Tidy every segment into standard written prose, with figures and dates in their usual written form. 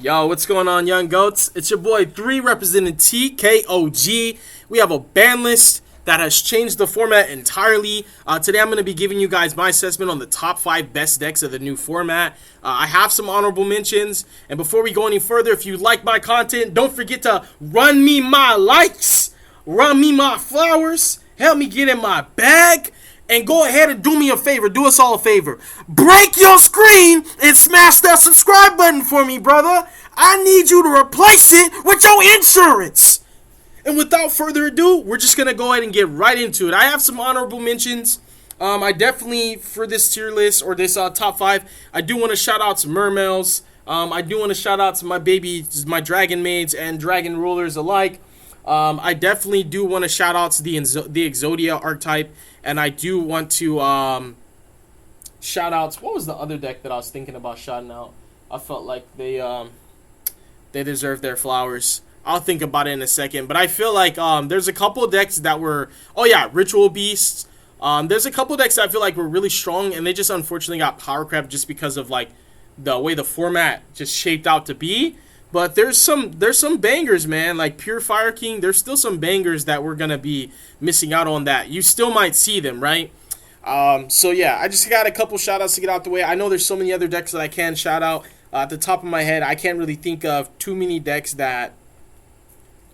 Yo, what's going on, young goats? It's your boy 3 representing TKOG. We have a ban list that has changed the format entirely. Today I'm going to be giving you guys my assessment on the top 5 best decks of the new format. I have some honorable mentions, and before we go any further, if you like my content, don't forget to run me my likes, run me my flowers, help me get in my bag. And go ahead and do me a favor. Do us all a favor. Break your screen and smash that subscribe button for me, brother. I need you to replace it with your insurance. And without further ado, we're just going to go ahead and get right into it. I have some honorable mentions. I definitely, for this tier list or this top 5, I do want to shout out to Mermails. I do want to shout out to my babies, my Dragon Maids and Dragon Rulers alike. I definitely do want to shout out to the Exodia archetype. And I do want to shout out, what was the other deck that I was thinking about shouting out? I felt like they deserve their flowers. I'll think about it in a second. But I feel like there's a couple of decks that were, Ritual Beasts. There's a couple of decks that I feel like were really strong, and they just unfortunately got power crept just because of like the way the format just shaped out to be. But there's some bangers, man. Like Pure Fire King, there's still some bangers that we're going to be missing out on that. You still might see them, right? So yeah, I just got a couple shout-outs to get out the way. I know there's so many other decks that I can shout out. At the top of my head, I can't really think of too many decks that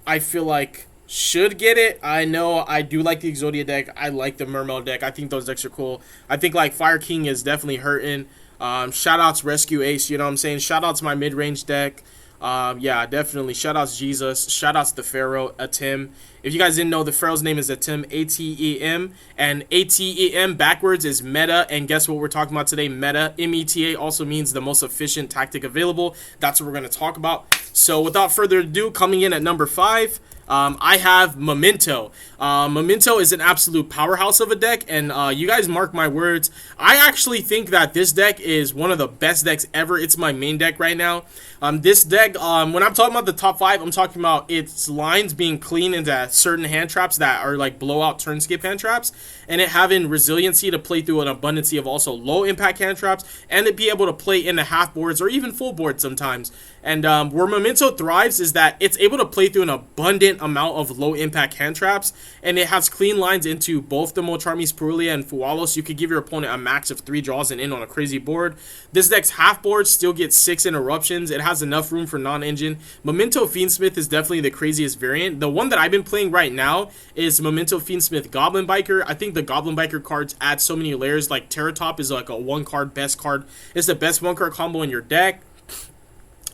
I feel like should get it. I know I do like the Exodia deck. I like the Mermail deck. I think those decks are cool. I think like Fire King is definitely hurting. Shout-outs Rescue Ace, you know what I'm saying? Shout-outs my mid-range deck. Yeah, definitely. Shoutouts Jesus. Shoutouts the Pharaoh, Atem. If you guys didn't know, the Pharaoh's name is Atem, A-T-E-M. And A-T-E-M backwards is meta. And guess what we're talking about today? Meta. M-E-T-A also means the most efficient tactic available. That's what we're going to talk about. So without further ado, coming in at number 5, I have Memento. Memento is an absolute powerhouse of a deck, and you guys mark my words. I actually think that this deck is one of the best decks ever. It's my main deck right now. This deck, when I'm talking about the top 5, I'm talking about its lines being clean into certain hand traps that are like blowout turn skip hand traps, and it having resiliency to play through an abundance of also low impact hand traps, and it be able to play into half boards or even full boards sometimes. And where Memento thrives is that it's able to play through an abundant amount of low impact hand traps, and it has clean lines into both the Molcharmies, Purulia, and Fualos. You could give your opponent a max of 3 draws and in on a crazy board. This deck's half board still gets 6 interruptions. It has enough room for non-engine. Memento Fiend Smith is definitely the craziest variant. The one that I've been playing right now is Memento Fiend Smith Goblin Biker. I think the Goblin Biker cards add so many layers. Like Terratop is like a 1-card best card. It's the best 1-card combo in your deck.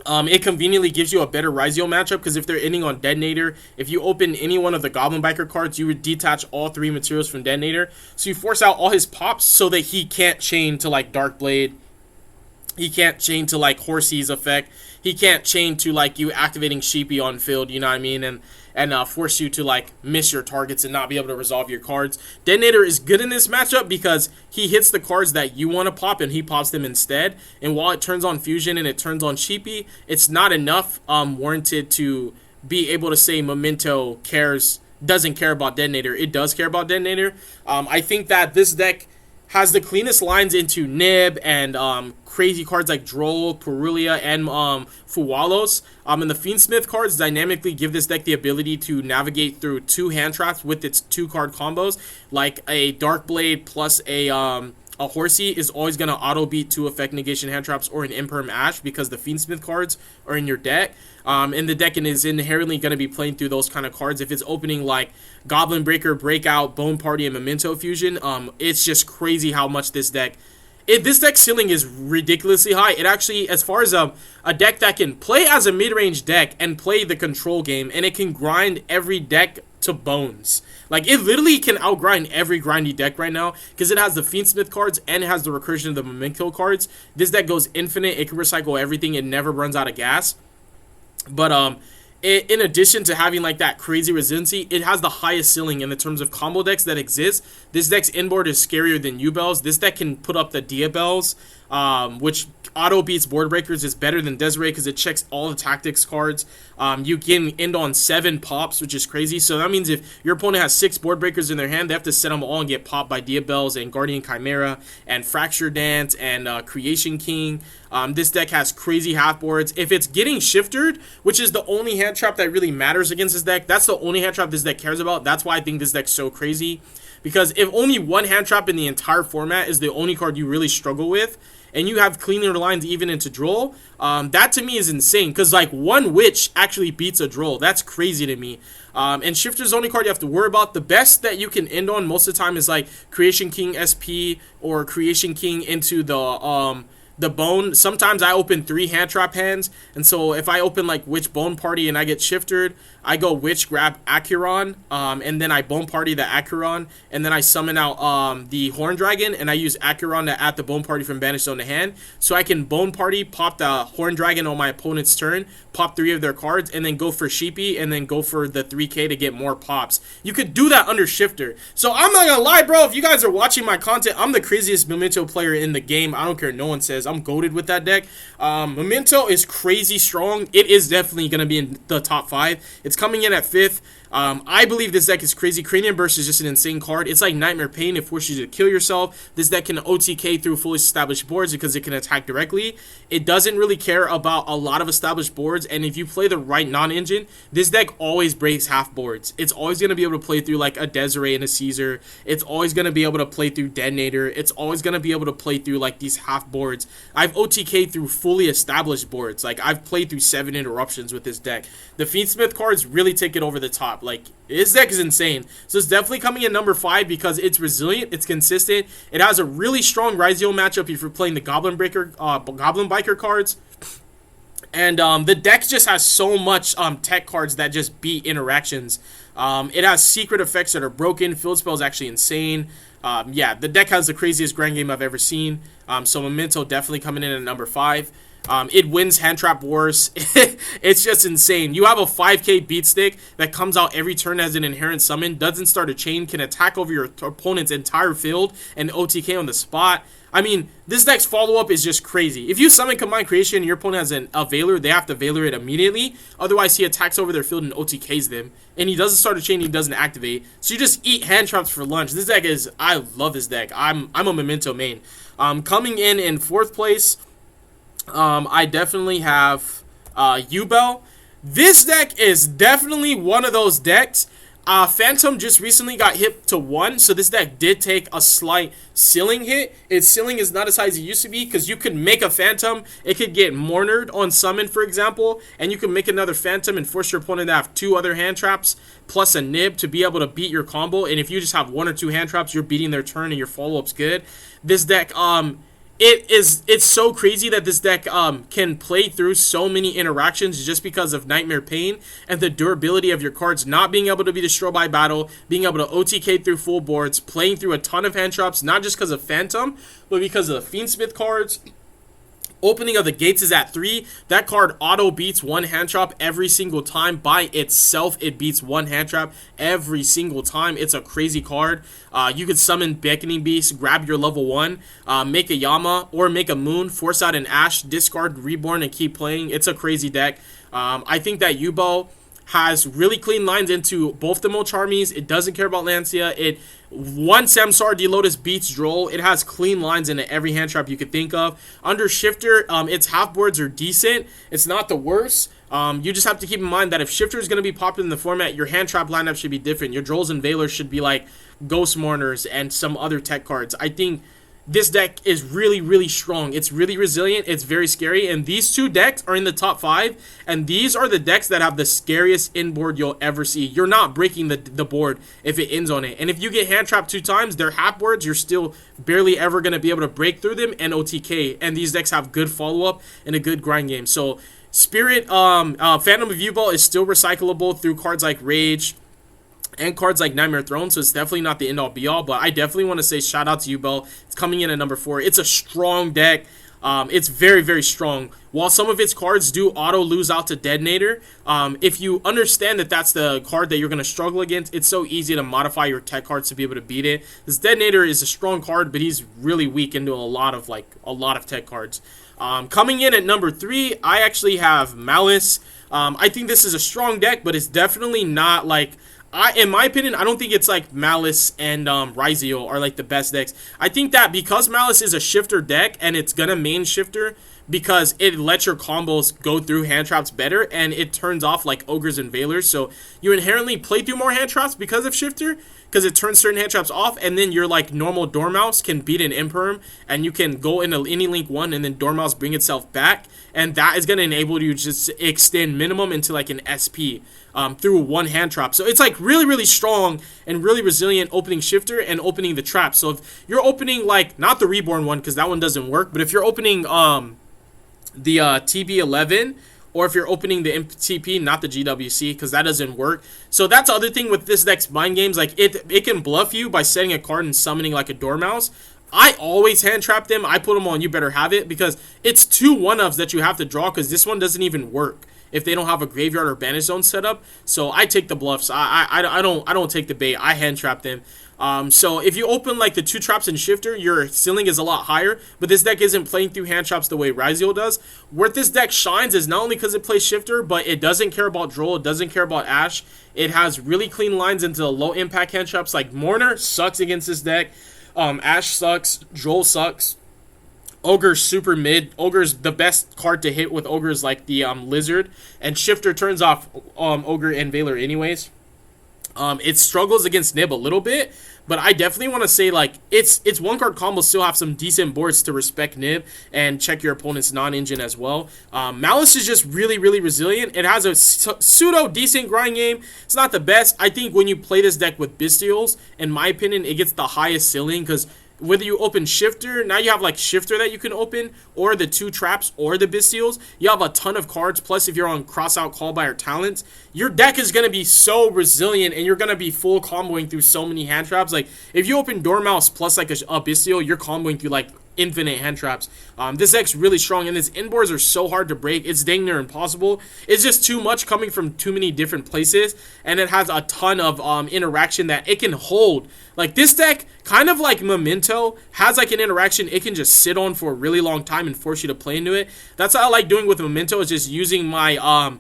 It conveniently gives you a better Ryzeal matchup because if they're ending on Detonator, if you open any one of the Goblin Biker cards, you would detach all 3 materials from Detonator. So you force out all his pops so that he can't chain to like Dark Blade. He can't chain to like Horsey's effect. He can't chain to like you activating Sheepy on field, you know what I mean? And force you to like miss your targets and not be able to resolve your cards. Detonator is good in this matchup because he hits the cards that you want to pop and he pops them instead. And while it turns on Fusion and it turns on Sheepy, it's not enough warranted to be able to say Memento doesn't care about Detonator. It does care about Detonator. I think that this deck has the cleanest lines into Nib and crazy cards like Droll, Purulia, and Fualos. And the Fiend Smith cards dynamically give this deck the ability to navigate through 2 hand traps with its 2-card combos. Like a Dark Blade plus a Horsey is always going to auto-beat 2 effect negation hand traps or an Imperm Ash because the Fiend Smith cards are in your deck. And the deck is inherently going to be playing through those kind of cards. If it's opening like Goblin Breaker, Breakout, Bone Party, and Memento Fusion, it's just crazy how much this deck... This deck ceiling is ridiculously high. It actually, as far as a deck that can play as a mid-range deck and play the control game, and it can grind every deck to bones. Like, it literally can outgrind every grindy deck right now because it has the Fiend Smith cards and it has the recursion of the Memento cards. This deck goes infinite. It can recycle everything. It never runs out of gas. But in addition to having like that crazy resiliency, it has the highest ceiling in the terms of combo decks that exist. This deck's inboard is scarier than Yubel's. This deck can put up the Diabels. which auto beats board breakers. Is better than Desiree because it checks all the tactics cards. You can end on 7 pops, which is crazy. So that means if your opponent has 6 board breakers in their hand, they have to set them all and get popped by Yubels and Guardian Chimera and Fracture Dance and Creation King. This deck has crazy half boards. If it's getting shifted, which is the only hand trap that really matters against this deck, that's the only hand trap this deck cares about. That's why I think this deck's so crazy. Because if only one hand trap in the entire format is the only card you really struggle with, and you have cleaner lines even into Droll, that to me is insane. Because like one Witch actually beats a Droll. That's crazy to me. And Shifter's the only card you have to worry about. The best that you can end on most of the time is like Creation King SP or Creation King into the bone. Sometimes I open 3 hand trap hands, and so if I open like Witch Bone Party and I get shifted, I go Witch grab Acheron, and then I Bone Party the Acheron, and then I summon out the Horn Dragon, and I use Acheron to add the Bone Party from Banished Zone to hand, so I can Bone Party, pop the Horn Dragon on my opponent's turn, pop 3 of their cards, and then go for Sheepy, and then go for the 3k to get more pops. You could do that under Shifter. So I'm not gonna lie, bro, if you guys are watching my content, I'm the craziest Memento player in the game. I don't care, no one says. I'm goated with that deck. Memento is crazy strong. It is definitely going to be in the top 5. It's coming in at 5th. I believe this deck is crazy. Cranium Burst is just an insane card. It's like Nightmare Pain. It forces you to kill yourself. This deck can OTK through fully established boards because it can attack directly. It doesn't really care about a lot of established boards, and if you play the right non-engine, this deck always breaks half boards. It's always going to be able to play through like a Desiree and a Caesar. It's always going to be able to play through Detonator. It's always going to be able to play through like these half boards. I've OTK'd through fully established boards. Like I've played through 7 interruptions with this deck. The Fiend Smith cards really take it over the top. Like this deck is insane. So it's definitely coming in number 5 because it's resilient, it's consistent. It has a really strong Ryzeal matchup if you're playing the Goblin Biker cards. And the deck just has so much tech cards that just beat interactions. It has secret effects that are broken. Field Spell is actually insane. Yeah, the deck has the craziest grand game I've ever seen. So Memento definitely coming in at number 5. It wins Hand Trap Wars. It's just insane. You have a 5k beat stick that comes out every turn as an inherent summon, doesn't start a chain, can attack over your opponent's entire field and OTK on the spot. I mean, this deck's follow-up is just crazy. If you summon Combined Creation and your opponent has a Veiler, they have to Veiler it immediately. Otherwise, he attacks over their field and OTKs them. And he doesn't start a chain, he doesn't activate. So you just eat hand traps for lunch. This deck is... I love this deck. I'm a Memento main. Coming in 4th place, I definitely have Yubel. This deck is definitely one of those decks. Phantom just recently got hit to 1, so this deck did take a slight ceiling hit. Its ceiling is not as high as it used to be because you could make a Phantom. It could get Mournered on summon, for example, and you can make another Phantom and force your opponent to have 2 other hand traps plus a nib to be able to beat your combo. And if you just have 1 or 2 hand traps, you're beating their turn and your follow-up's good. This deck, it's so crazy that this deck can play through so many interactions just because of Nightmare Pain and the durability of your cards not being able to be destroyed by battle, being able to OTK through full boards, playing through a ton of hand traps, not just because of Phantom, but because of the Fiend Smith cards. Opening of the Gates is at 3. That card auto beats 1 hand trap every single time. By itself, it beats 1 hand trap every single time. It's a crazy card. You could summon Beckoning Beast, grab your level 1, make a Yama, or make a Moon, force out an Ash, discard Reborn, and keep playing. It's a crazy deck. I think that Yubel has really clean lines into both the Mocharmies. It doesn't care about Lancia. One Samsara D-Lotus beats Droll. It has clean lines into every hand trap you could think of. Under Shifter, its half boards are decent. It's not the worst. You just have to keep in mind that if Shifter is going to be popular in the format, your hand trap lineup should be different. Your Drolls and Veilers should be like Ghost Mourners and some other tech cards. I think this deck is really, really strong. It's really resilient. It's very scary. And these 2 decks are in the top 5. And these are the decks that have the scariest inboard you'll ever see. You're not breaking the board if it ends on it. And if you get hand trapped 2 times, they're half boards. You're still barely ever going to be able to break through them and OTK. And these decks have good follow-up and a good grind game. So Spirit, Phantom of Yubel is still recyclable through cards like Rage and cards like Nightmare Throne, so it's definitely not the end-all be-all, but I definitely want to say shout out to Yubel. It's coming in at number 4. It's a strong deck. It's very, very strong. While some of its cards do auto lose out to Detonator, if you understand that that's the card that you're going to struggle against, it's so easy to modify your tech cards to be able to beat it. This Detonator is a strong card, but he's really weak into a lot of tech cards. Coming in at number 3, I actually have Maliss. I think this is a strong deck, but it's definitely not like... in my opinion, I don't think it's like Maliss and Ryzeal are like the best decks. I think that because Maliss is a shifter deck and it's gonna main shifter because it lets your combos go through hand traps better and it turns off like ogres and veilers. So you inherently play through more hand traps because of shifter, because it turns certain hand traps off, and then your like normal Dormouse can beat an Imperm and you can go into any link 1 and then Dormouse bring itself back, and that is gonna enable you to just extend minimum into like an SP. Through one hand trap. So it's like really, really strong and really resilient opening shifter and opening the trap. So if you're opening like, not the reborn one because that one doesn't work, but if you're opening the TB11, or if you're opening the MTP, not the GWC, because that doesn't work. So that's the other thing with this deck's mind games. Like it can bluff you by setting a card and summoning like a Dormouse. I always hand trap them. I put them on You Better Have It because it's 2 1-ofs that you have to draw because this one doesn't even work if they don't have a graveyard or banish zone set up. So I take the bluffs. I don't take the bait. I hand trap them. So if you open like the 2 traps in shifter, your ceiling is a lot higher, but this deck isn't playing through hand traps the way Ryzeal does. Where this deck shines is not only because it plays shifter, but it doesn't care about Droll, it doesn't care about Ash. It has really clean lines into the low impact hand traps. Like Mourner sucks against this deck. Ash sucks, Droll sucks. Ogre's super mid. Ogre's the best card to hit with Ogre's like the Lizard, and Shifter turns off Ogre and Veiler anyways. It struggles against Nib a little bit, but I definitely want to say like its 1-card combos still have some decent boards to respect Nib and check your opponent's non-engine as well. Maliss is just really, really resilient. It has a pseudo decent grind game. It's not the best. I think when you play this deck with Bestials, in my opinion, it gets the highest ceiling because whether you open Shifter, now you have like Shifter that you can open, or the 2 traps, or the Bestials. You have a ton of cards, plus if you're on Crossout Call by or Talents, your deck is going to be so resilient, and you're going to be full comboing through so many hand traps. Like, if you open Dormouse plus like a Bestial, you're comboing through like infinite hand traps. This deck's really strong, and its inboards are so hard to break. It's dang near impossible. It's just too much coming from too many different places, and it has a ton of interaction that it can hold. Like, this deck, kind of like Memento, has like an interaction it can just sit on for a really long time and force you to play into it. That's what I like doing with Memento, is just using my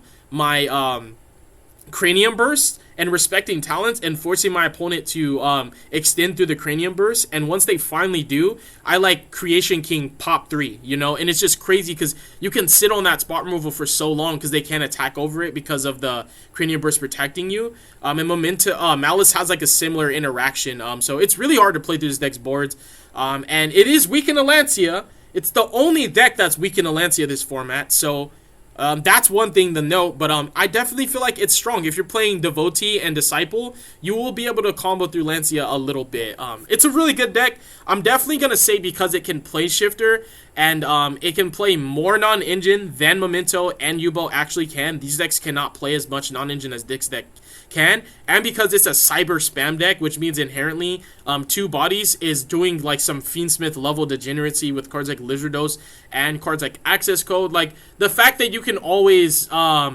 Cranium Burst and respecting talents and forcing my opponent to extend through the Cranium Burst. And once they finally do, I like Creation King pop 3, you know? And it's just crazy because you can sit on that spot removal for so long because they can't attack over it because of the Cranium Burst protecting you. And Memento, Maliss has like a similar interaction. So it's really hard to play through this deck's boards. And it is weak in Alancia. It's the only deck that's weak in Alancia this format. So that's one thing to note, but I definitely feel like it's strong. If you're playing Devotee and Disciple, you will be able to combo through Lancia a little bit. It's a really good deck. I'm definitely going to say because it can play Shifter, and it can play more non-engine than Memento and Yubel actually can. These decks cannot play as much non-engine as this deck can, and because it's a cyber spam deck, which means inherently 2 bodies is doing like some Fiend Smith level degeneracy with cards like Lizardos and cards like Access Code. Like the fact that you can always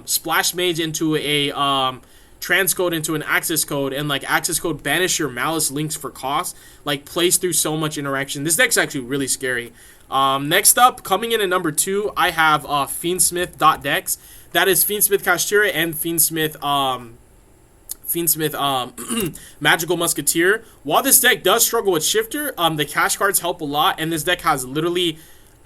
Splash Mage into a transcode into an Access Code, and like Access Code banish your Maliss links for cost, like plays through so much interaction. This deck's actually really scary. Next up, coming in at number 2, I have Fiend Smith .dex. That is Fiend Smith Kashtira and Fiend Smith Magical Musketeer. While this deck does struggle with Shifter, the cash cards help a lot, and this deck has literally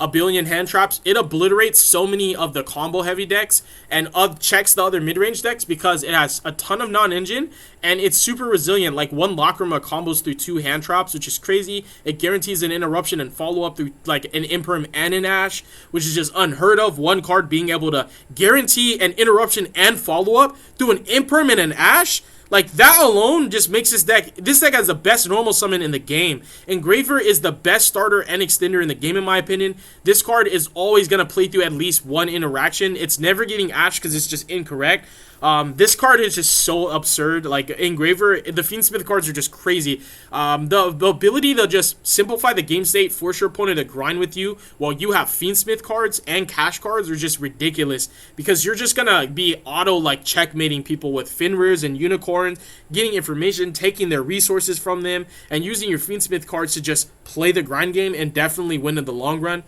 a billion hand traps. It obliterates so many of the combo heavy decks and checks the other mid-range decks because it has a ton of non-engine and it's super resilient. Like 1 Lacrima combos through 2 hand traps, which is crazy. It guarantees an interruption and follow-up through like an Imperm and an Ash, which is just unheard of. 1 card being able to guarantee an interruption and follow-up through an Imperm and an Ash. Like, that alone just makes this deck has the best normal summon in the game. Engraver is the best starter and extender in the game, in my opinion. This card is always going to play through at least 1 interaction. It's never getting Ash because it's just incorrect. This card is just so absurd. Like Engraver, the Fiend Smith cards are just crazy. The ability to just simplify the game state, force your opponent to grind with you while you have Fiend Smith cards and cash cards are just ridiculous, because you're just gonna be auto like checkmating people with Finrears and Unicorns, getting information, taking their resources from them, and using your Fiend Smith cards to just play the grind game and definitely win in the long run.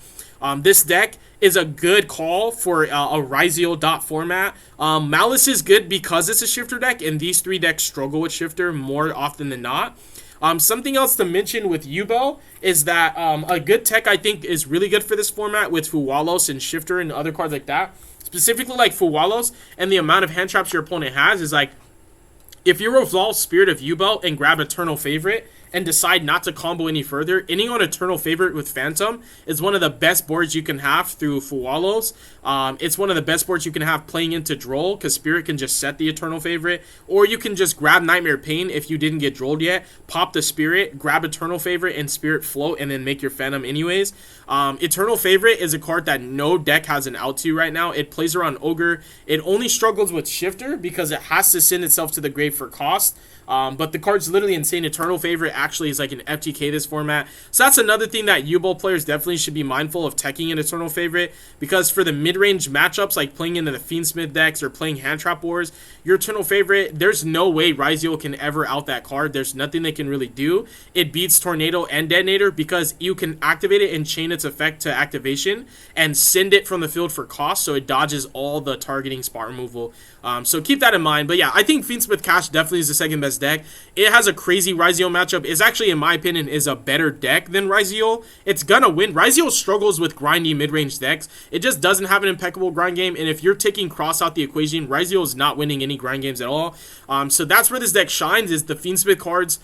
This deck is a good call for a Ryzeal dot format. Maliss is good because it's a shifter deck, and these three decks struggle with shifter more often than not. Something else to mention with Yubel is that a good tech I think is really good for this format with Fuwalos and shifter and other cards like that. Specifically like Fuwalos and the amount of hand traps your opponent has is like, if you resolve Spirit of Yubel and grab Eternal Favorite and decide not to combo any further, ending on Eternal Favorite with Phantom is one of the best boards you can have through Fuwalos. It's one of the best boards you can have playing into Droll, because Spirit can just set the Eternal Favorite, or you can just grab Nightmare Pain if you didn't get Drolled yet, pop the Spirit, grab Eternal Favorite, and Spirit float, and then make your Phantom anyways. Eternal Favorite is a card that no deck has an out to right now. It plays around Ogre. It only struggles with Shifter because it has to send itself to the grave for cost. But the card's literally insane. Eternal Favorite actually is like an FTK this format. So that's another thing that Yubel players definitely should be mindful of, teching an Eternal Favorite, because for the mid-range matchups like playing into the Fiend Smith decks or playing Hand Trap Wars, your Eternal Favorite, there's no way Ryzeal can ever out that card. There's nothing they can really do. It beats Tornado and Detonator because you can activate it and chain its effect to activation and send it from the field for cost, so it dodges all the targeting spot removal. So keep that in mind. But yeah, I think Fiend Smith Cash definitely is the second best deck. It has a crazy Ryzeal matchup. It's actually, in my opinion, is a better deck than Ryzeal. It's gonna win. Ryzeal struggles with grindy mid-range decks. It just doesn't have an impeccable grind game, and if you're taking Cross out the equation, Ryzeal is not winning any grind games at all. So that's where this deck shines, is the Fiend Smith cards.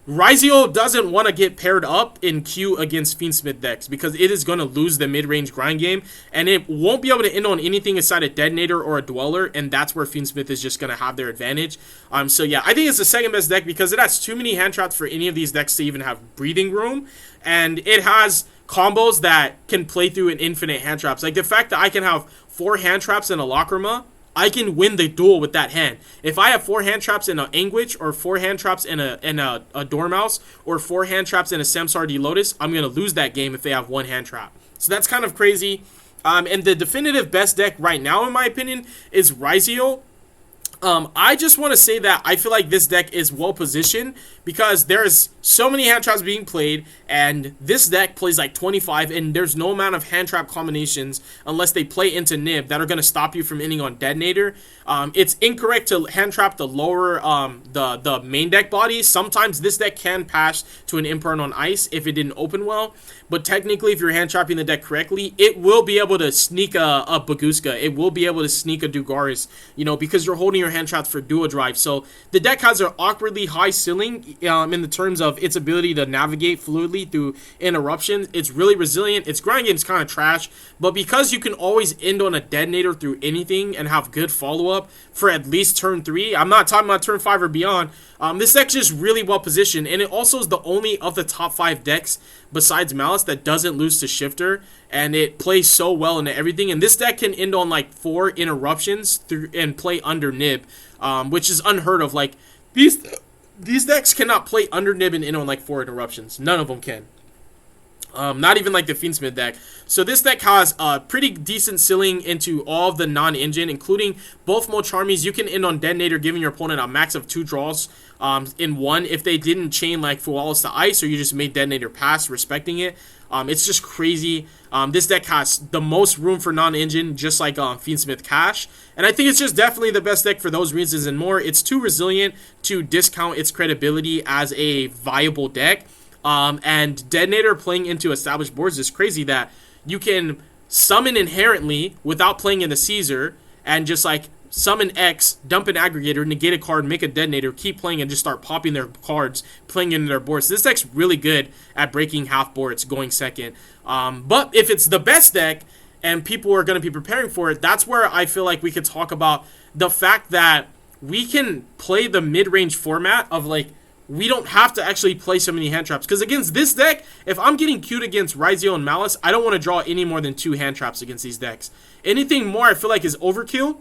Ryzeal doesn't want to get paired up in queue against Fiend Smith decks because it is going to lose the mid-range grind game, and it won't be able to end on anything aside a Detonator or a Dweller, and that's where Fiend Smith is just going to have their advantage. So yeah, I think it's the second best deck because it has too many hand traps for any of these decks to even have breathing room, and it has combos that can play through an infinite hand traps. Like the fact that I can have 4 hand traps and a Lacrima, I can win the duel with that hand. If I have 4 hand traps in an Anguish, or 4 hand traps in a Dormouse, or 4 hand traps in a Samsar D Lotus, I'm going to lose that game if they have 1 hand trap. So that's kind of crazy. And the definitive best deck right now, in my opinion, is Ryzeal. I just want to say that I feel like this deck is well positioned because there's so many hand traps being played, and this deck plays like 25, and there's no amount of hand trap combinations unless they play into Nib that are going to stop you from ending on Detonator. It's incorrect to hand trap the lower the main deck bodies. Sometimes this deck can pass to an Imperm on Ice if it didn't open well, but technically if you're hand trapping the deck correctly, it will be able to sneak a Baguska. It will be able to sneak a Dugaris, you know, because you're holding your hand traps for dual drive. So the deck has an awkwardly high ceiling in the terms of its ability to navigate fluidly through interruptions. It's really resilient. Its grind game's kind of trash, but because you can always end on a Detonator through anything and have good follow-up for at least turn 3, I'm not talking about turn 5 or beyond, this deck's just really well positioned, and it also is the only of the top 5 decks besides Maliss that doesn't lose to Shifter, and it plays so well into everything. And this deck can end on like 4 interruptions through and play under Nib, which is unheard of. Like these decks cannot play under Nib and end on like 4 interruptions. None of them can. Not even like the Fiend Smith deck. So this deck has a pretty decent ceiling into all of the non-engine, including both Mocharmies. You can end on Detonator, giving your opponent a max of 2 draws in one if they didn't chain like Fuwalos to Ice, or you just made Detonator pass, respecting it. It's just crazy. This deck has the most room for non-engine, just like Fiend Smith Cash. And I think it's just definitely the best deck for those reasons and more. It's too resilient to discount its credibility as a viable deck. And Detonator playing into established boards is crazy that you can summon inherently without playing in the Caesar and just like summon X, dump an aggregator, negate a card, make a Detonator, keep playing, and just start popping their cards, playing into their boards. This deck's really good at breaking half boards, going second. But if it's the best deck and people are going to be preparing for it, that's where I feel like we could talk about the fact that we can play the mid-range format of like, we don't have to actually play so many hand traps. Because against this deck, if I'm getting queued against Ryzeal and Maliss, I don't want to draw any more than 2 hand traps against these decks. Anything more I feel like is overkill.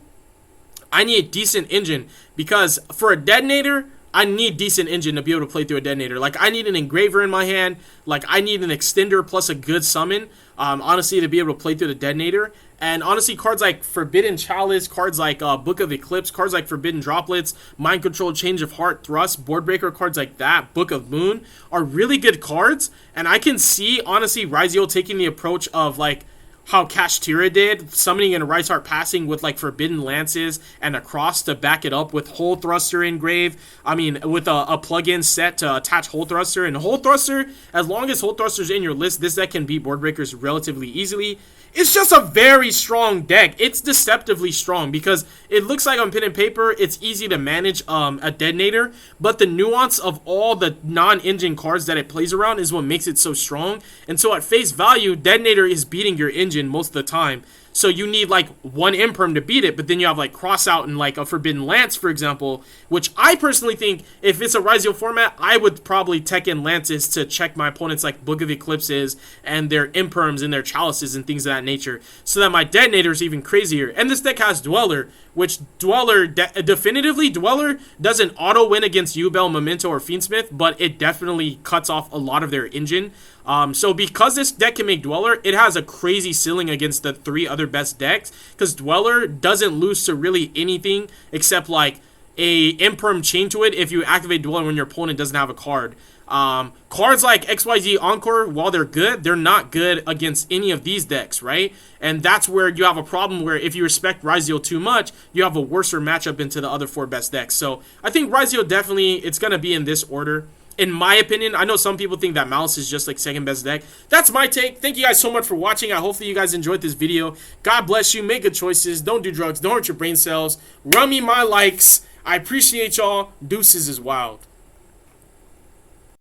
I need a decent engine, because for a detonator, I need decent engine to be able to play through a detonator. Like, I need an engraver in my hand. Like, I need an extender plus a good summon, honestly, to be able to play through the detonator. And honestly, cards like Forbidden Chalice, cards like Book of Eclipse, cards like Forbidden Droplets, Mind Control, Change of Heart, Thrust, Board Breaker, cards like that, Book of Moon, are really good cards. And I can see, honestly, Ryzeal taking the approach of, like, how Kashtira did, summoning in a Ryzeal passing with like Forbidden Lances and a cross to back it up with Hole Thruster engrave. I mean, with a plug-in set to attach Hole Thruster. And Hole Thruster, as long as Hole Thruster's in your list, this deck can beat Board Breakers relatively easily. It's just a very strong deck. It's deceptively strong because it looks like on pen and paper, it's easy to manage a detonator, but the nuance of all the non-engine cards that it plays around is what makes it so strong. And so at face value, detonator is beating your engine most of the time. So you need like one imperm to beat it, but then you have like cross out and like a Forbidden Lance, for example, which I personally think if it's a Ryzeal format, I would probably tech in Lances to check my opponents like Book of Eclipses and their imperms and their chalices and things of that nature, so that my detonator is even crazier. And this deck has Dweller, which definitively Dweller doesn't auto win against Yubel, Memento, or Fiend Smith, but it definitely cuts off a lot of their engine. So because this deck can make Dweller, it has a crazy ceiling against the 3 other best decks, because Dweller doesn't lose to really anything except like a imperm chain to it if you activate Dweller when your opponent doesn't have a card. Cards like XYZ Encore, while they're good, they're not good against any of these decks, right? And that's where you have a problem, where if you respect Ryzeal too much, you have a worser matchup into the other 4 best decks. So I think Ryzeal definitely, it's going to be in this order. In my opinion, I know some people think that Maliss is just like second best deck. That's my take. Thank you guys so much for watching. I hopefully you guys enjoyed this video. God bless you. Make good choices. Don't do drugs. Don't hurt your brain cells. Run me my likes. I appreciate y'all. Deuces is wild.